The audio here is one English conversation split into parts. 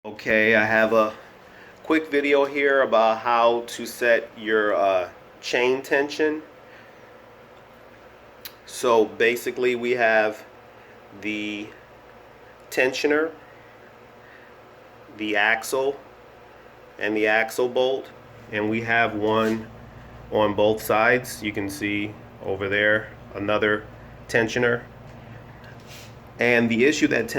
Okay, I have a quick video here about how to set your chain tension. So basically we have the tensioner, the axle, and the axle bolt, and we have one on both sides. You can see over there another tensioner. And the issue that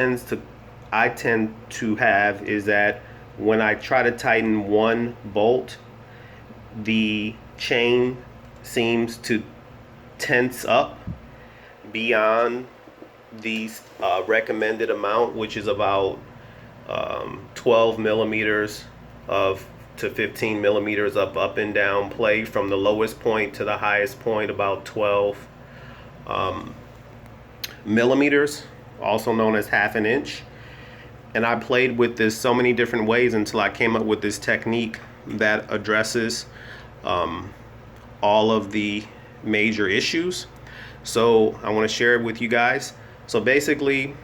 I tend to have is that when I try to tighten one bolt, the chain seems to tense up beyond the recommended amount, which is about 12 millimeters of to 15 millimeters of up and down play from the lowest point to the highest point, about 12 millimeters, also known as half an inch. And I played with this so many different ways until I came up with this technique that addresses all of the major issues. So I want to share it with you guys. So basically,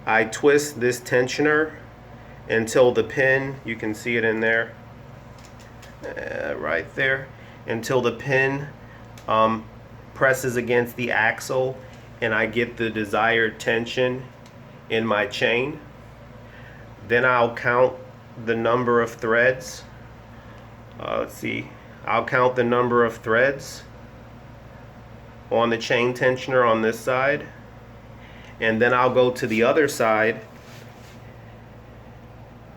I twist this tensioner until the pin, you can see it in there, right there, until the pin presses against the axle and I get the desired tension in my chain. Then I'll count the number of threads. Let's see, I'll count the number of threads on the chain tensioner on this side, and then I'll go to the other side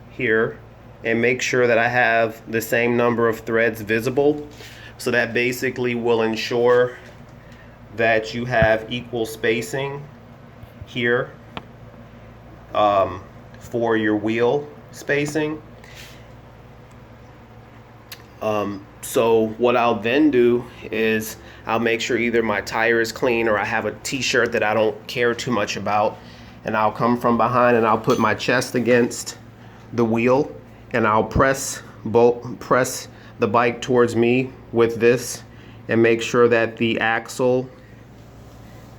here and make sure that I have the same number of threads visible. So that basically will ensure that you have equal spacing here for your wheel spacing. So what I'll then do is I'll make sure either my tire is clean or I have a t-shirt that I don't care too much about, and I'll come from behind and I'll put my chest against the wheel and I'll press the bike towards me with this and make sure that the axle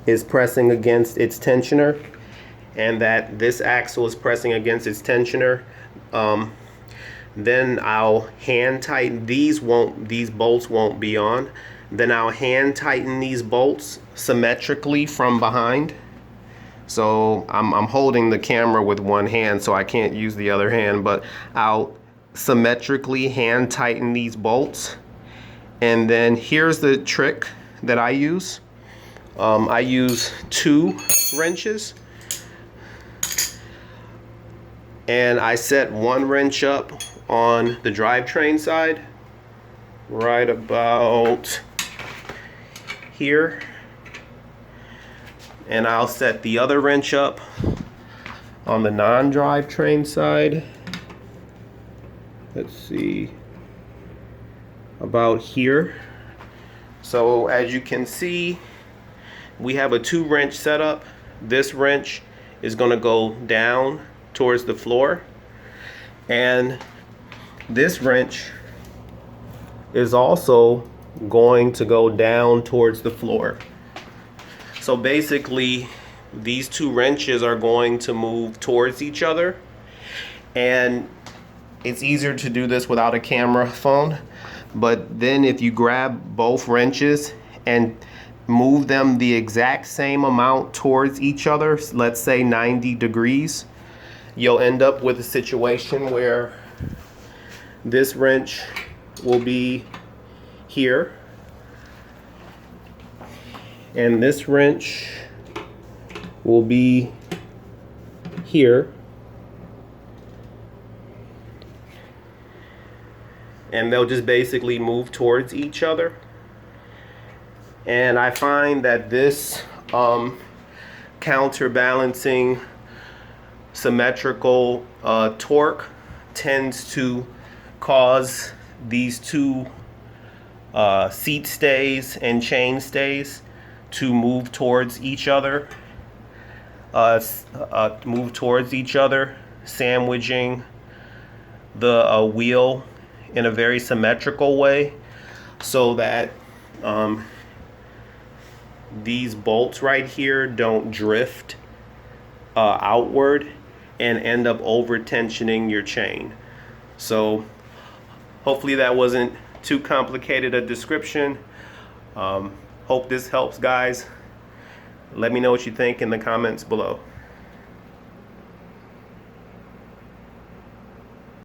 is pressing against its tensioner and that this axle is pressing against its tensioner. Then I'll hand tighten these bolts won't be on. Then I'll hand tighten these bolts symmetrically from behind. So I'm holding the camera with one hand, so I can't use the other hand, but I'll symmetrically hand tighten these bolts. And then here's the trick that I use. I use 2 wrenches, and I set one wrench up on the drivetrain side, right about here, and I'll set the other wrench up on the non-drivetrain side. Let's see, about here. So as you can see, we have a 2 wrench setup. This wrench is going to go down towards the floor, and this wrench is also going to go down towards the floor. So basically these 2 wrenches are going to move towards each other, and it's easier to do this without a camera phone. But then if you grab both wrenches and move them the exact same amount towards each other, let's say 90 degrees, you'll end up with a situation where this wrench will be here and this wrench will be here, and they'll just basically move towards each other. And I find that this counterbalancing symmetrical torque tends to cause these 2 seat stays and chain stays to move towards each other, sandwiching the wheel in a very symmetrical way, so that these bolts right here don't drift outward and end up over tensioning your chain. So hopefully that wasn't too complicated a description. Hope this helps, guys. Let me know what you think in the comments below.